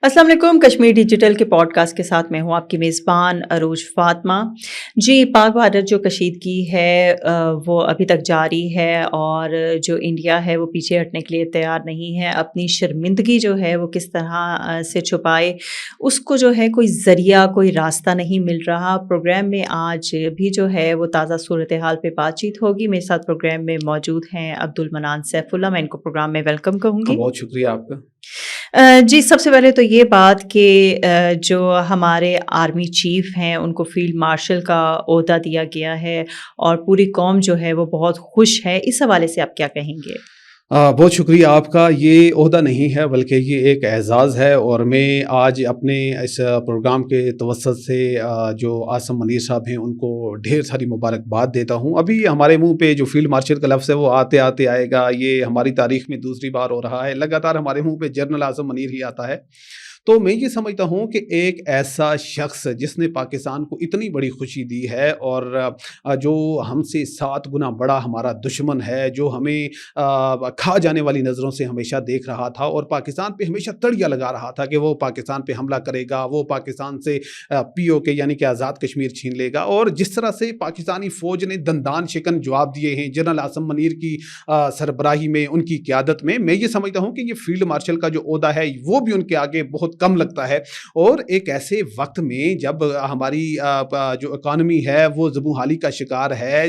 अस्सलाम वालेकुम। कश्मीर डिजिटल के पॉडकास्ट के साथ मैं हूँ आपकी मेज़बान अरूज फ़ातिमा। जी, पाक बॉर्डर जो कशीदगी है वो अभी तक जारी है और जो इंडिया है वो पीछे हटने के लिए तैयार नहीं है। अपनी शर्मिंदगी जो है वो किस तरह से छुपाए, उसको जो है कोई ज़रिया, कोई रास्ता नहीं मिल रहा। प्रोग्राम में आज भी जो है वो ताज़ा सूरत-ए-हाल पे बातचीत होगी। मेरे साथ प्रोग्राम में मौजूद हैं अब्दुल मनान सैफुल्लाह। मैं इनको प्रोग्राम में वेलकम कहूँगी। बहुत शुक्रिया आपका। जी, सबसे पहले तो ये बात कि जो हमारे आर्मी चीफ़ हैं उनको फ़ील्ड मार्शल का ओहदा दिया गया है और पूरी कौम जो है वो बहुत खुश है। इस हवाले से आप क्या कहेंगे? बहुत शुक्रिया आपका। ये ओहदा नहीं है बल्कि ये एक एज़ाज़ है और मैं आज अपने इस प्रोग्राम के तवस्सुत से जो आसिम मनीर साहब हैं उनको ढेर सारी मुबारकबाद देता हूँ। अभी हमारे मुँह पे जो फ़ील्ड मार्शल का लफ्ज़ है वो आते-आते आएगा। ये हमारी तारीख़ में दूसरी बार हो रहा है। लगातार हमारे मुँह पे जनरल आसिम मनीर ही आता है। तो मैं ये समझता हूँ कि एक ऐसा शख़्स जिसने पाकिस्तान को इतनी बड़ी खुशी दी है और जो हमसे 7 गुना बड़ा हमारा दुश्मन है, जो हमें खा जाने वाली नज़रों से हमेशा देख रहा था और पाकिस्तान पे हमेशा तड़िया लगा रहा था कि वो पाकिस्तान पे हमला करेगा, वो पाकिस्तान से पीओके यानी कि आज़ाद कश्मीर छीन लेगा। और जिस तरह से पाकिस्तानी फ़ौज ने दंदान शिकन जवाब दिए हैं जनरल आसिम मनीर की सरबराही में, उनकी क़यादत में, मैं ये समझता हूँ कि ये फ़ील्ड मार्शल का जो ओहदा है वो भी उनके आगे बहुत कम लगता है। और एक ऐसे वक्त में जब हमारी जो इकॉनमी है वो ज़बूहाली का शिकार है,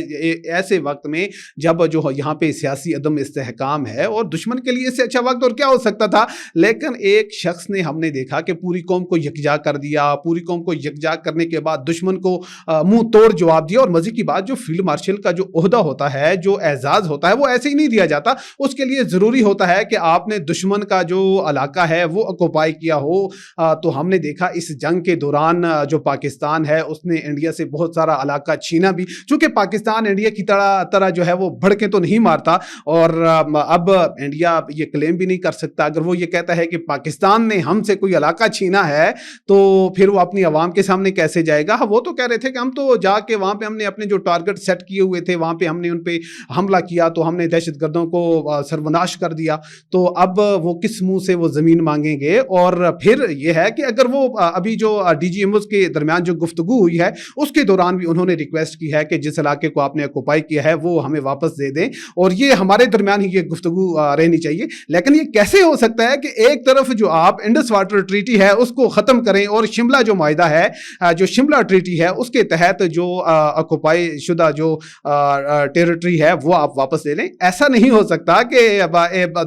ऐसे वक्त में जब जो यहाँ पे सियासी अदम इस्तेहकाम है और दुश्मन के लिए इससे अच्छा वक्त और क्या हो सकता था। लेकिन एक शख्स ने, हमने देखा कि पूरी कौम को यकजा कर दिया। पूरी कौम को यकजा करने के बाद दुश्मन को मुंह तोड़ जवाब दिया। और मजे की बात, जो फील्ड मार्शल का जो ओहदा होता है, जो एजाज होता है, वो ऐसे ही नहीं दिया जाता। उसके लिए ज़रूरी होता है कि आपने दुश्मन का जो इलाका है वो ऑक्युपाई किया हो। तो हमने देखा इस जंग के दौरान जो पाकिस्तान है उसने इंडिया से बहुत सारा इलाका छीना भी, चूंकि पाकिस्तान इंडिया की तरह जो है वो भड़के तो नहीं मारता। और अब इंडिया ये क्लेम भी नहीं कर सकता। अगर वो ये कहता है कि पाकिस्तान ने हमसे कोई इलाका छीना है तो फिर वो अपनी आवाम के सामने कैसे जाएगा। वो तो कह रहे थे कि हम तो जाके वहाँ पे हमने अपने जो टारगेट सेट किए हुए थे वहाँ पे हमने उन पे हमला किया, तो हमने दहशतगर्दों को सर्वनाश कर दिया। तो अब वो किस मुंह से वो ज़मीन मांगेंगे। और फिर यह है कि अगर वो अभी जो DGMOs के दरमियान जो गुफ्तगू हुई है उसके दौरान भी उन्होंने रिक्वेस्ट की है कि जिस इलाके को आपने ऑक्युपाई किया है वो हमें वापस दे दें, और ये हमारे दरमियान ही ये गुफ्तगू रहनी चाहिए। लेकिन ये कैसे हो सकता है कि एक तरफ जो आप इंडस वाटर ट्रीटी है उसको ख़त्म करें और शिमला जो माहिदा है, जो शिमला ट्रीटी है उसके तहत जो ऑक्युपाई शुदा जो टेरिटरी है वो आप वापस ले लें। ऐसा नहीं हो सकता कि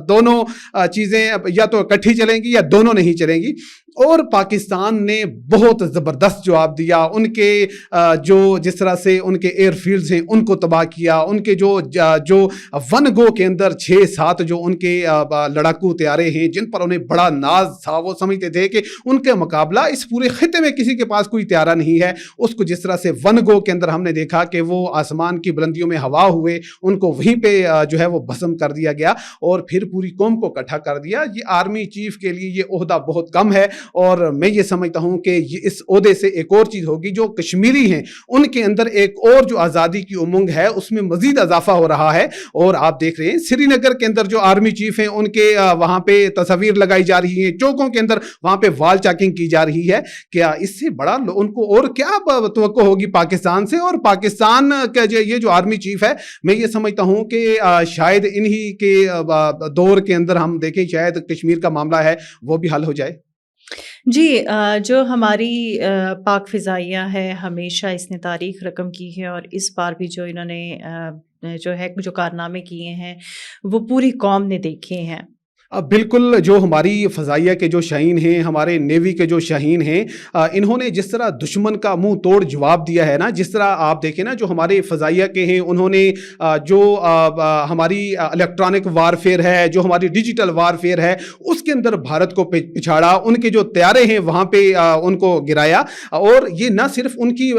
दोनों चीज़ें या तो इकट्ठी चलेंगी या दोनों नहीं चलेंगी। और पाकिस्तान ने बहुत ज़बरदस्त जवाब दिया। उनके जो जिस तरह से उनके एयरफील्ड्स हैं उनको तबाह किया। उनके जो वन गो के अंदर 6-7 जो उनके लड़ाकू तैयारे हैं जिन पर उन्हें बड़ा नाज था, वो समझते थे कि उनके मुकाबला इस पूरे खिते में किसी के पास कोई तैयारा नहीं है। उसको जिस तरह से वन गो के अंदर हमने देखा कि वो आसमान की बुलंदियों में हवा हुए, उनको वहीं पे जो है वो भस्म कर दिया गया और फिर पूरी कौम को इकट्ठा कर दिया। ये आर्मी चीफ के लिए ये ओहदा बहुत कम है। और मैं ये समझता हूं कि इस ओहदे से एक और चीज़ होगी, जो कश्मीरी हैं उनके अंदर एक और जो आज़ादी की उमंग है उसमें मजीद इजाफा हो रहा है। और आप देख रहे हैं श्रीनगर के अंदर जो आर्मी चीफ हैं उनके वहाँ पे तस्वीर लगाई जा रही हैं, चौकों के अंदर वहाँ पे वॉल चैकिंग की जा रही है। क्या इससे बड़ा उनको और क्या तवक्को होगी पाकिस्तान से। और पाकिस्तान का ये जो आर्मी चीफ है, मैं ये समझता हूँ कि शायद इन्हीं के दौर के अंदर हम देखें शायद कश्मीर का मामला है वो भी हल हो जाए। जी, जो हमारी पाक फ़िज़ाइया है हमेशा इसने तारीख़ रकम की है और इस बार भी जो इन्होंने जो है जो कारनामे किए हैं वो पूरी कौम ने देखे हैं। अब बिल्कुल जो हमारी फ़ज़ाइया के जो शाहीन हैं, हमारे नेवी के जो शाहीन हैं, इन्होंने जिस तरह दुश्मन का मुंह तोड़ जवाब दिया है ना, जिस तरह आप देखें ना, जो हमारे फ़ज़ाइया के हैं उन्होंने जो हमारी इलेक्ट्रॉनिक वारफेयर है, जो हमारी डिजिटल वारफेयर है, उसके अंदर भारत को पिछाड़ा। उनके जो तैयारे हैं वहाँ पे उनको गिराया। और ये न सिर्फ उनकी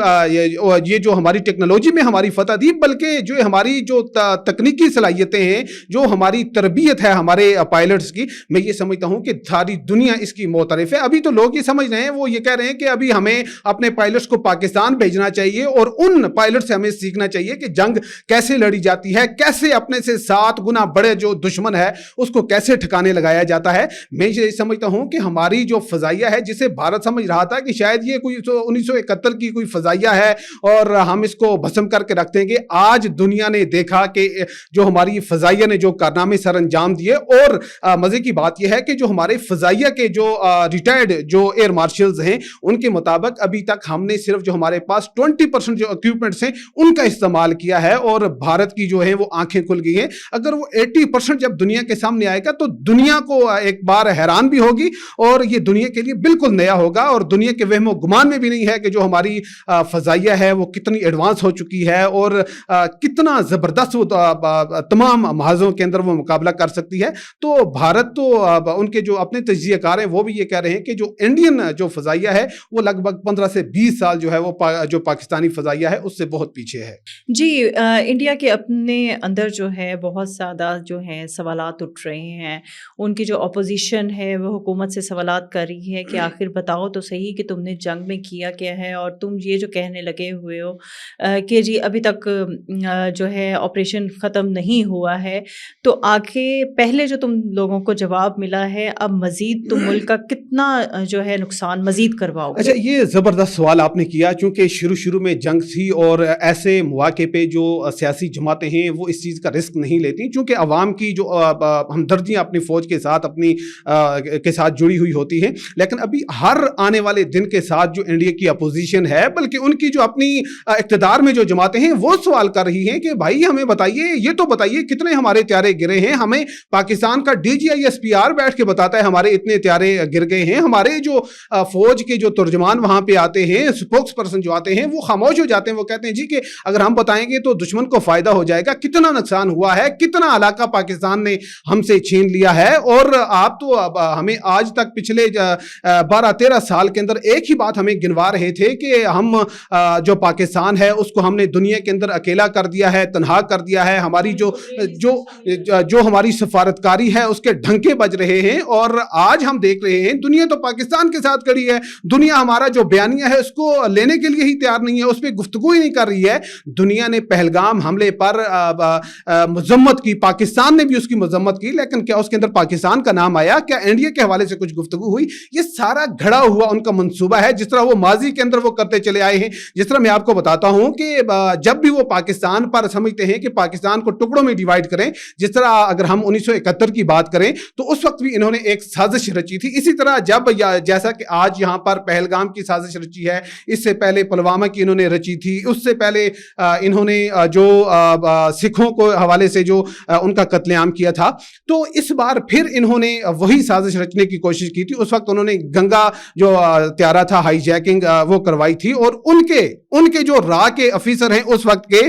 ये जो हमारी टेक्नोलॉजी में हमारी फ़तह दी, बल्कि जो हमारी जो तकनीकी सलाहियतें हैं, जो हमारी तरबियत है हमारे पायलट पायलट्स की, मैं ये समझता हूँ कि सारी दुनिया इसकी मोतरफ है। अभी तो लोग ये समझ रहे हैं, वो ये कह रहे हैं कि अभी हमें अपने पायलट्स को पाकिस्तान भेजना चाहिए और उन पायलट से हमें सीखना चाहिए कि जंग कैसे लड़ी जाती है, कैसे अपने से 7 गुना बड़े जो दुश्मन है उसको कैसे ठिकाने लगाया जाता है। मैं ये समझता हूं कि हमारी जो फजाइया है, जिसे भारत समझ रहा था कि शायद ये कोई 1971 की कोई फजाइया है और हम इसको भस्म करके रख देंगे, आज दुनिया ने देखा कि जो हमारी फजाइया ने जो कारनामे सर अंजाम दिए। और मजे की बात यह है कि जो हमारे फजाइया के जो रिटायर्ड जो एयर मार्शल्स हैं, उनके मुताबिक अभी तक हमने सिर्फ जो हमारे पास 20% जो इक्विपमेंट्स हैं उनका इस्तेमाल किया है और भारत की जो है वो आंखें खुल गई हैं। अगर वो 80% जब दुनिया के सामने आएगा तो दुनिया को एक बार हैरान भी होगी और ये दुनिया के लिए बिल्कुल नया होगा। और दुनिया के वहमो गुमान में भी नहीं है कि जो हमारी फजाइया है वो कितनी एडवांस हो चुकी है और कितना जबरदस्त वो तमाम महाजों के अंदर वो मुकाबला कर सकती है। तो भारत तो उनके जो अपने तज्जियाकार हैं वो भी ये कह रहे हैं कि जो इंडियन जो फजाइया है वो लगभग 15 से 20 साल जो है वो जो पाकिस्तानी फजाइया है उससे बहुत पीछे है। जी, इंडिया के अपने अंदर जो है बहुत ज़्यादा जो है सवालात उठ रहे हैं। उनकी जो अपोजिशन है वो हुकूमत से सवालात कर रही है कि आखिर बताओ तो सही कि तुमने जंग में किया क्या है, और तुम ये जो कहने लगे हुए हो कि जी अभी तक जो है ऑपरेशन ख़त्म नहीं हुआ है, तो आगे पहले जो तुम लोगों को जवाब मिला है, अब मज़ीद तुम मुल्क का कितना जो है नुकसान मज़ीद करवाओगे? अच्छा, ये ज़बरदस्त सवाल आपने किया, चूँकि शुरू में जंग थी और ऐसे मौके पे जो सियासी जमातें हैं वो इस चीज़ का रिस्क नहीं लेती, चूँकि अवाम की जो हमदर्दियाँ अपनी फ़ौज के साथ अपनी के साथ जुड़ी हुई होती हैं। लेकिन अभी हर आने वाले दिन के साथ जो इंडिया की अपोजिशन है, बल्कि उनकी जो अपनी इक़्तिदार में जो जमातें हैं वो सवाल कर रही हैं कि भाई हमें बताइए, ये तो बताइए कितने हमारे त्यारे गिरे हैं। हमें पाकिस्तान का DGI SPR बैठ के बताता है हमारे इतने त्यारे गिर गए हैं। हमारे जो फौज के जो तर्जमान वहाँ पे आते हैं, स्पोक्स पर्सन जो आते हैं, वो खामोश हो जाते हैं। वो कहते हैं जी कि अगर हम बताएंगे तो दुश्मन को फायदा हो जाएगा, कितना नुकसान हुआ है, कितना इलाका पाकिस्तान ने हमसे छीन लिया है। और आप तो हमें आज तक पिछले 12-13 साल के अंदर एक ही बात हमें गिनवा रहे थे कि हम जो पाकिस्तान है उसको हमने दुनिया के अंदर अकेला कर दिया है, तनहा कर दिया है। हमारी जो हमारी सफारतकारी है उसके ढंके बज रहे हैं। और आज हम देख रहे हैं दुनिया तो पाकिस्तान के साथ खड़ी है, दुनिया हमारा जो बयानिया है उसको लेने के लिए ही तैयार नहीं है, उस पर गुफ्तगू ही नहीं कर रही है। दुनिया ने पहलगाम हमले पर मजम्मत की, पाकिस्तान ने भी उसकी मजम्मत की, लेकिन क्या उसके अंदर पाकिस्तान का नाम आया? क्या इंडिया के हवाले से कुछ गुफ्तगू हुई? ये सारा घड़ा हुआ उनका मंसूबा है, जिस तरह वो माजी के अंदर वो करते चले आए हैं। जिस तरह मैं आपको बताता हूं कि जब भी वो पाकिस्तान पर समझते हैं कि पाकिस्तान को टुकड़ों में डिवाइड करें, जिस तरह अगर हम 1971 की बात करें तो उस वक्त भी इन्होंने एक साजिश रची थी। इसी तरह जब जैसा कि आज यहां पर पहलगाम की साजिश रची है, इससे पहले पुलवामा की इन्होंने रची थी, उससे पहले इन्होंने जो सिखों को हवाले से जो उनका कत्लेआम किया था, तो इस बार फिर इन्होंने वही साजिश रचने की कोशिश की थी। उस वक्त उन्होंने गंगा जो त्यारा था हाईजैकिंग वो करवाई थी। और उनके जो रा के अफीसर हैं उस वक्त के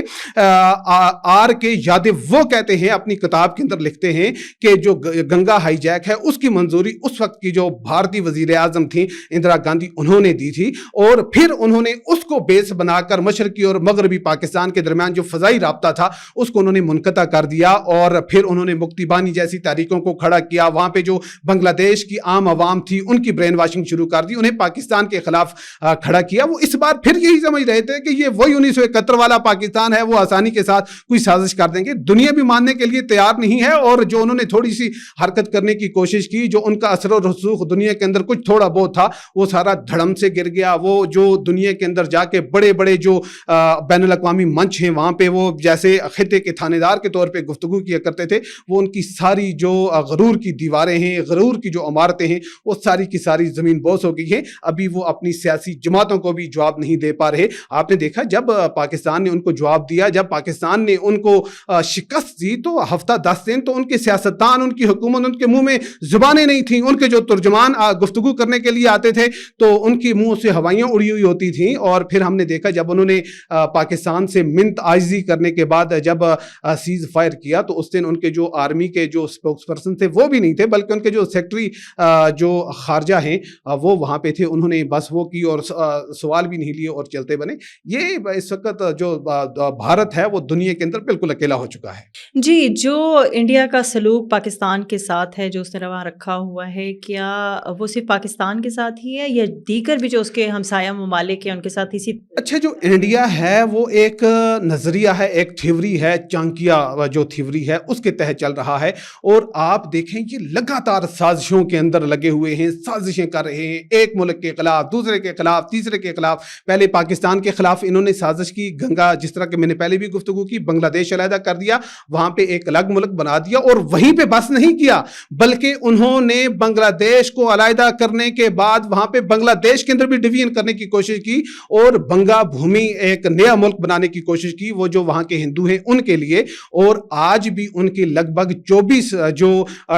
RK यादव, वो कहते हैं अपनी किताब के अंदर लिखते हैं कि जो गंगा हाईजैक है उसकी मंजूरी उस वक्त की जो भारतीय वजीर आजम थी इंदिरा गांधी, उन्होंने दी थी। और फिर उन्होंने उसको बेस बनाकर मशरकी और मगरबी पाकिस्तान के दरमियान जो फजाई राब्ता था उसको उन्होंने मुनक़ता कर दिया। और फिर उन्होंने मुक्तिबानी जैसी तहरीकों को खड़ा किया। वहां पे जो बांग्लादेश की आम आवाम थी उनकी ब्रेन वाशिंग शुरू कर दी, उन्हें पाकिस्तान के खिलाफ खड़ा किया। वो इस बार फिर यही समझ रहे थे कि ये वही 1971 वाला पाकिस्तान है, वो आसानी के साथ कोई साजिश कर देंगे। दुनिया भी मानने के लिए तैयार नहीं है। और जो उन्होंने थोड़ी सी हरकत करने की कोशिश की, जो उनका असर और रसूख दुनिया के अंदर कुछ थोड़ा बहुत था, वो सारा धड़म से गिर गया। वो जो दुनिया के अंदर जाके बड़े बड़े जो बैनुल अक़वामी मंच हैं वहाँ पे वो जैसे खिते के थानेदार के तौर पे गुफ्तगू किया करते थे, वो उनकी सारी जो गरूर की दीवारें हैं, गरूर की जो इमारतें हैं, वो सारी की सारी ज़मीन बोस हो गई है। अभी वो अपनी सियासी जमातों को भी जवाब नहीं दे पा रहे। आपने देखा जब पाकिस्तान ने उनको जवाब दिया, जब पाकिस्तान ने उनको शिकस्त दी, तो हफ्ता 10 दिन तो उनके सियासतदान, उनकी हुकूमत, उनके मुंह में जुबानें नहीं थी। उनके जो तर्जुमान गुफ्तगू करने के लिए आते थे तो उनके मुंह से हवाइयाँ उड़ी हुई होती थी। और फिर हमने देखा जब उन्होंने पाकिस्तान से मिन्नत आजिज़ी करने के बाद जब सीज फायर किया, तो उस दिन उनके जो आर्मी के जो स्पोक्स पर्सन थे वो भी नहीं थे, बल्कि उनके जो सेक्रेटरी जो खारजा हैं वो वहाँ पे थे। उन्होंने बस वो की और सवाल भी नहीं लिए और चलते बने। ये इस वक्त जो भारत है वो दुनिया के अंदर बिल्कुल अकेला हो चुका है। जी, जो इंडिया का सलूक पाकिस्तान پاکستان کے ساتھ ہے جو اس نے وہاں رکھا ہوا ہے، کیا وہ صرف پاکستان کے ساتھ ہی ہے یا دیگر بھی جو اس کے ہمسایہ ممالک ہیں ان کے ساتھ اسی؟ اچھا، جو انڈیا ہے وہ ایک نظریہ ہے، ایک تھیوری ہے، چانکیا جو تھیوری ہے اس کے تحت چل رہا ہے، اور آپ دیکھیں یہ لگاتار سازشوں کے اندر لگے ہوئے ہیں، سازشیں کر رہے ہیں، ایک ملک کے خلاف، دوسرے کے خلاف، تیسرے کے خلاف۔ پہلے پاکستان کے خلاف انہوں نے سازش کی، گنگا، جس طرح کہ میں نے پہلے بھی گفتگو کی، بنگلہ دیش علیحدہ کر دیا، وہاں پہ ایک الگ ملک بنا دیا، اور وہیں پہ بس نہیں کیا بلکہ انہوں نے بنگلہ دیش کو علیحدہ کرنے کے بعد وہاں پہ بنگلہ دیش کے اندر بھی ڈویژن کرنے کی کوشش کی اور بنگا بھومی ایک نیا ملک بنانے کی کوشش کی، وہ جو وہاں کے ہندو ہیں ان کے لیے۔ اور آج بھی ان کی لگ بھگ 24 جو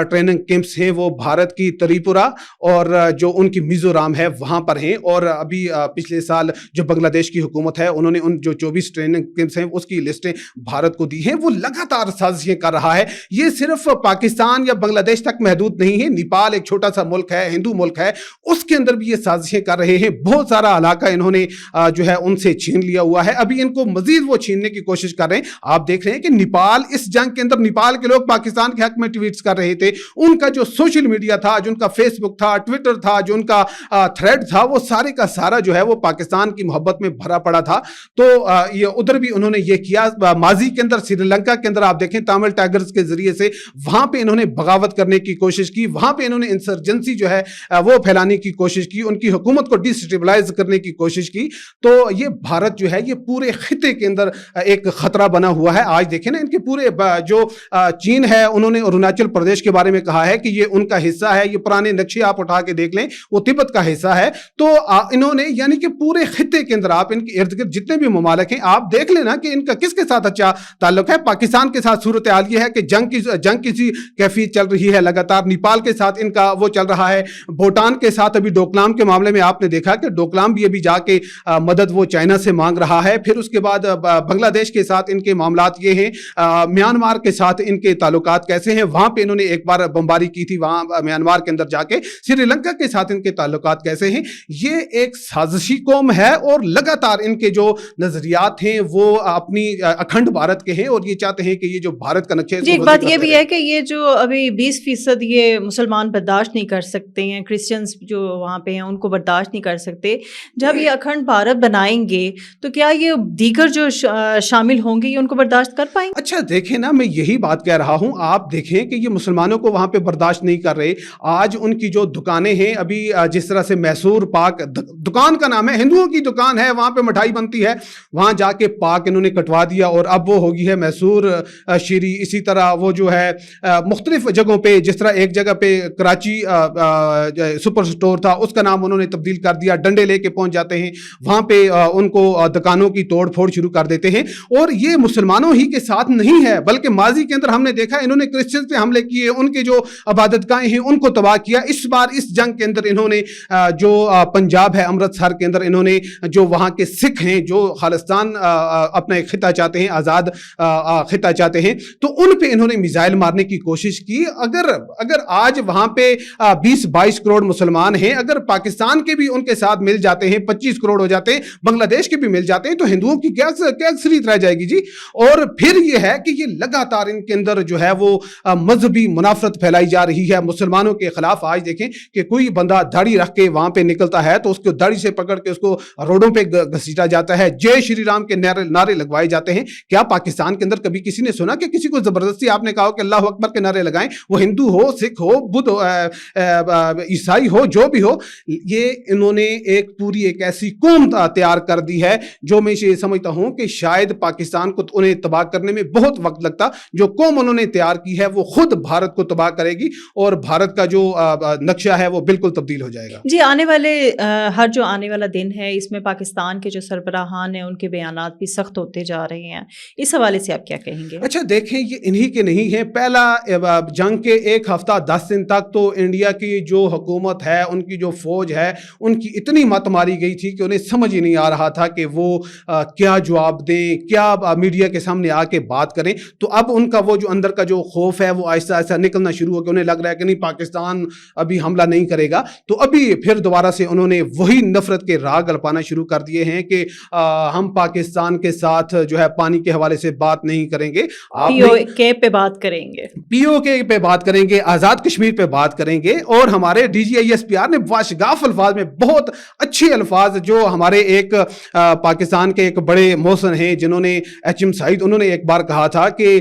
ٹریننگ کیمپس ہیں وہ بھارت کی تریپورہ اور جو ان کی میزورام ہے وہاں پر ہیں، اور ابھی پچھلے سال جو بنگلہ دیش کی حکومت ہے انہوں نے ان جو 24 ٹریننگ کیمپس ہیں اس کی لسٹیں بھارت کو دی ہیں۔ وہ لگاتار سازشیں کر رہا ہے، یہ صرف پاکستان یا بنگلہ دیش تک محدود نہیں ہے، نیپال ایک چھوٹا سا ملک ہے، ہندو ملک ہے، اس کے اندر بھی یہ سازشیں کر رہے ہیں۔ بہت سارا علاقہ انہوں نے جو ہے ان سے چھین لیا ہوا ہے، ابھی ان کو مزید وہ چھیننے کی کوشش کر رہے ہیں۔ آپ دیکھ رہے ہیں کہ نیپال اس جنگ کے اندر نیپال کے لوگ پاکستان کے حق میں ٹویٹس کر رہے تھے، ان کا جو سوشل میڈیا تھا، جو ان کا فیس بک تھا، ٹویٹر تھا، جو ان کا تھریڈ تھا، وہ سارے کا سارا جو ہے وہ پاکستان کی محبت میں بھرا پڑا تھا۔ تو یہ ادھر بھی انہوں نے یہ کیا۔ ماضی کے اندر سری لنکا کے اندر آپ دیکھیں تامل ٹائگرز کے ذریعے سے وہاں پہ انہوں نے بغاوت کرنے کی کوشش کی، وہاں پہ انہوں نے انسرجنسی جو ہے وہ پھیلانے کی کوشش کی، ان کی حکومت کو ڈیسٹیبلائز کرنے کی کوشش کی۔ تو یہ بھارت جو ہے یہ پورے خطے کے اندر ایک خطرہ بنا ہوا ہے۔ آج دیکھیں نا ان کے پورے جو چین ہے انہوں نے اروناچل پردیش کے بارے میں کہا ہے کہ یہ ان کا حصہ ہے، یہ پرانے نقشے آپ اٹھا کے دیکھ لیں وہ تبت کا حصہ ہے۔ تو انہوں نے یعنی کہ پورے خطے کے اندر آپ ان کے ارد گرد جتنے بھی ممالک ہیں آپ دیکھ لینا کہ ان کا کس کے ساتھ اچھا تعلق ہے۔ پاکستان کے ساتھ صورتحال یہ ہے کہ جنگ کی کیفیت چل رہی ہے لگاتار، نیپال کے ساتھ ان کا وہ چل رہا ہے، بھوٹان کے ساتھ ابھی ڈوکلام کے معاملے میں آپ نے دیکھا کہ ڈوکلام بھی ابھی جا کے مدد وہ چائنا سے مانگ رہا ہے۔ پھر اس کے بعد بنگلہ دیش کے ساتھ ان کے معاملات یہ ہیں، میانمار کے ساتھ ان کے تعلقات کیسے ہیں، وہاں پہ انہوں نے ایک بار بمباری کی تھی وہاں میانمار کے اندر جا کے، سری لنکا کے ساتھ ان کے تعلقات کیسے ہیں۔ یہ ایک سازشی قوم ہے اور لگاتار ان کے جو نظریات ہیں وہ اپنی اکھنڈ بھارت کے ہیں اور یہ چاہتے ہیں کہ یہ جو بھارت کا نقشہ ہے۔ جی، ایک بات یہ بھی ہے کہ یہ جو ابھی 20% یہ مسلمان برداشت نہیں کر سکتے ہیں، کرسچنز جو وہاں پہ ہیں ان کو برداشت نہیں کر سکتے، جب یہ اکھنڈ بھارت بنائیں گے تو کیا یہ دیگر جو شامل ہوں گے یہ ان کو برداشت کر پائیں گے؟ اچھا دیکھیں نا، میں یہی بات کہہ رہا ہوں، آپ دیکھیں کہ یہ مسلمانوں کو وہاں پہ برداشت نہیں کر رہے۔ آج ان کی جو دکانیں ہیں ابھی جس طرح سے میسور پاک دکان کا نام ہے، ہندوؤں کی دکان ہے، وہاں پہ مٹھائی بنتی ہے، وہاں جا کے پاک انہوں نے کٹوا دیا اور اب وہ ہوگی ہے میسور شیری۔ اسی طرح وہ جو ہے مختلف جگہوں پہ، جس طرح ایک جگہ پہ کراچی سپر سٹور تھا اس کا نام انہوں نے تبدیل کر دیا، ڈنڈے لے کے پہنچ جاتے ہیں وہاں پہ، ان کو دکانوں کی توڑ پھوڑ شروع کر دیتے ہیں۔ اور یہ مسلمانوں ہی کے ساتھ نہیں ہے بلکہ ماضی کے اندر ہم نے دیکھا انہوں نے کرسچنز پہ حملے کیے، ان کے جو عبادت گاہیں ہیں ان کو تباہ کیا۔ اس بار اس جنگ کے اندر انہوں نے جو پنجاب ہے امرتسر کے اندر انہوں نے جو وہاں کے سکھ ہیں جو خالصتان اپنا ایک خطہ چاہتے ہیں، آزاد خطہ چاہتے ہیں، تو ان پہ انہوں نے میزائل مارنے کی کوشش کی۔ اگر آج وہاں پہ 20-22 کروڑ مسلمان ہیں، اگر پاکستان کے بھی ان کے ساتھ مل جاتے ہیں 25 کروڑ ہو جاتے ہیں، بنگلہ دیش کے بھی مل جاتے ہیں، تو ہندوؤں کی کیا اکثریت رہ جائے گی جی۔ اور پھر یہ ہے کہ یہ لگاتار ان کے اندر جو ہے وہ مذہبی منافرت پھیلائی جا رہی ہے مسلمانوں کے خلاف۔ آج دیکھیں کہ کوئی بندہ داڑھی رکھ کے وہاں پہ نکلتا ہے تو اس کو داڑھی سے پکڑ کے اس کو روڈوں پہ گھسیٹا جاتا ہے، جے شری رام کے نعرے لگوائے جاتے ہیں۔ کیا پاکستان کے اندر کبھی کسی نے سنا کہ کسی کو زبردستی آپ نے کہا کہ اللہ اکبر کے نعرے لگائیں، وہ ہندو ہو، سکھ ہو، بدھ عیسائی ہو، جو بھی ہو؟ یہ انہوں نے ایک ایسی قوم تیار کر دی ہے جو میں یہ سمجھتا ہوں کہ شاید پاکستان کو انہیں تباہ کرنے میں بہت وقت لگتا۔ جو قوم انہوں نے تیار کی ہے وہ خود بھارت کو تباہ کرے گی اور بھارت کا جو نقشہ ہے وہ بالکل تبدیل ہو جائے گا۔ جی، آنے والا دن ہے، اس میں پاکستان کے جو سربراہان ہیں ان کے بیانات بھی سخت ہوتے جا رہے ہیں، اس حوالے سے آپ کیا کہیں گے؟ اچھا دیکھیں، یہ انہی کے نہیں ہیں۔ پہلا جنگ کے 1 ہفتہ 10 دن تک تو انڈیا کی جو حکومت ہے، ان کی جو فوج ہے، ان کی اتنی مت ماری گئی تھی کہ انہیں سمجھ ہی نہیں آ رہا تھا کہ وہ کیا جواب دیں، کیا میڈیا کے سامنے آ کے بات کریں۔ تو اب ان کا وہ جو اندر کا جو خوف ہے وہ آہستہ آہستہ نکلنا شروع ہو گیا، انہیں لگ رہا ہے کہ نہیں پاکستان ابھی حملہ نہیں کرے گا۔ تو ابھی پھر دوبارہ سے انہوں نے وہی نفرت کے راگ الپانا شروع کر دیے ہیں کہ ہم پاکستان کے ساتھ جو ہے پانی کے حوالے سے بات نہیں کریں گے، POK پہ بات کریں گے، POK کے پہ بات کریں گے, آزاد کشمیر پہ بات کریں گے, اور ہمارے DGISPR نے واشگاف الفاظ میں بہت اچھے الفاظ, جو ہمارے ایک پاکستان کے ایک بڑے محسن ہیں جنہوں نے HM سعید, انہوں نے ایک بار کہا تھا کہ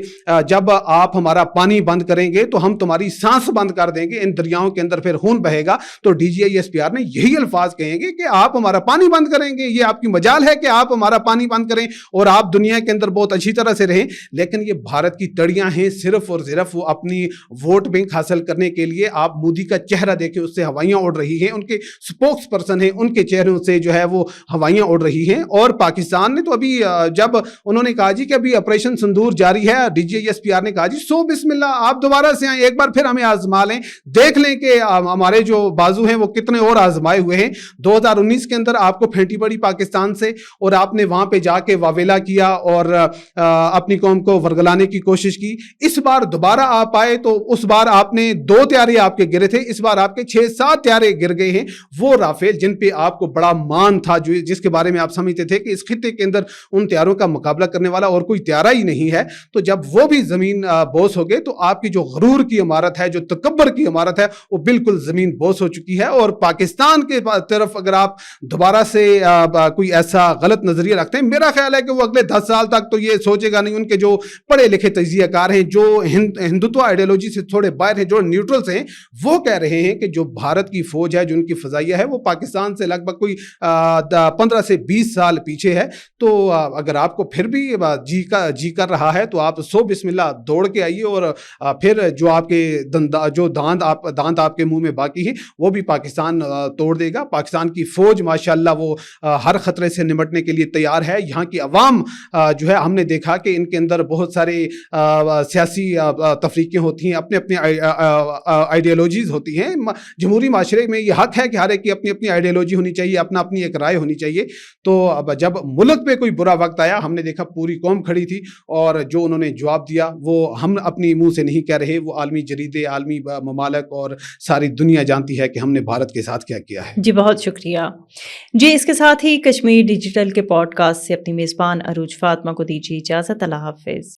جب آپ ہمارا پانی بند کریں گے تو ہم تمہاری سانس بند کر دیں گے, ان دریاؤں کے اندر پھر خون بہے گا. تو DGISPR نے یہی الفاظ کہیں گے کہ آپ ہمارا پانی بند کریں گے, یہ آپ کی مجال ہے کہ آپ ہمارا پانی بند کریں اور آپ دنیا کے اندر بہت اچھی طرح سے رہیں. لیکن یہ بھارت کی تڑیاں ہیں, صرف اور صرف وہ اپنی ووٹ بینک حاصل کرنے کے لیے. آپ مودی کا چہرہ دیکھیں, اس سے ہوائیاں اڑ رہی ہیں, ان کے سپوکس پرسن ہیں, ان کے چہروں سے جو ہے وہ ہوائیاں اڑ رہی ہیں. اور پاکستان نے تو ابھی جب انہوں نے کہا جی کہ ابھی آپریشن سندور جاری ہے, DGISPR نے کہا جی سو بسم اللہ, آپ دوبارہ سے آئیں, ایک بار پھر ہمیں آزما لیں, دیکھ لیں کہ ہمارے جو بازو ہیں وہ کتنے اور آزمائے ہوئے ہیں. 2019 کے اندر آپ کو پھینٹی پڑی پاکستان سے, اور آپ نے وہاں پہ جا کے واویلا کیا اور اپنی قوم کو ورگلانے کی کوشش کی. اس بار دوبارہ آپ آئے تو اس بار آپ نے 2 طیارے آپ کے گرے تھے, اس بار آپ کے 6-7 طیارے گر گئے ہیں. وہ رافیل جن پہ آپ کو بڑا مان تھا, جس کے بارے میں آپ سمجھتے تھے کہ اس خطے کے اندر ان طیاروں کا مقابلہ کرنے والا اور کوئی طیارہ ہی نہیں ہے, تو جب وہ بھی زمین بوس ہو گئے تو آپ کی جو غرور کی عمارت ہے, جو تکبر کی عمارت ہے, وہ بالکل زمین بوس ہو چکی ہے. اور پاکستان کے طرف اگر آپ دوبارہ سے کوئی ایسا غلط نظریہ رکھتے ہیں, میرا خیال ہے کہ وہ اگلے 10 سال تک تو یہ سوچے گا نہیں. ان کے جو پڑھے لکھے تجزیہ کار ہیں, جو ہندوتو آئیڈیالوجی سے تھوڑے باہر ہیں, جو نیوٹرلز ہیں, وہ کہہ رہے ہیں کہ جو بھارت کی فوج ہے, جو ان کی فضائیہ ہے, وہ پاکستان سے لگ بھگ کوئی 15 سے 20 سال پیچھے ہے. تو اگر آپ کو پھر بھی جی کر رہا ہے تو آپ سو بسم اللہ دوڑ کے آئیے, اور پھر جو آپ کے دانت آپ کے منہ میں باقی ہیں وہ بھی پاکستان توڑ دے گا. پاکستان کی فوج ماشاءاللہ وہ ہر خطرے سے نمٹنے کے لیے تیار ہے. یہاں کی عوام جو ہے, ہم نے دیکھا کہ ان کے اندر بہت سارے سیاسی تفریقیں ہوتی ہیں, اپنے اپنے آئیڈیالوجیز ہوتی ہیں. جمہوری معاشرے میں یہ حق ہے کہ ہر ایک کی اپنی اپنی آئیڈیالوجی ہونی چاہیے, اپنی ایک رائے ہونی چاہیے. تو اب جب ملک پہ کوئی برا وقت آیا, ہم نے دیکھا پوری قوم کھڑی تھی, اور جو انہوں نے جواب دیا وہ ہم اپنی منہ سے نہیں کہہ رہے, وہ عالمی جریدے, عالمی ممالک اور ساری دنیا جانتی ہے کہ ہم نے بھارت کے ساتھ کیا کیا ہے. جی بہت شکریہ. جی اس کے ساتھ ہی کشمیر ڈیجیٹل کے پوڈ کاسٹ سے اپنی میزبان عروج فاطمہ کو دیجیے اجازت. اللہ حافظ.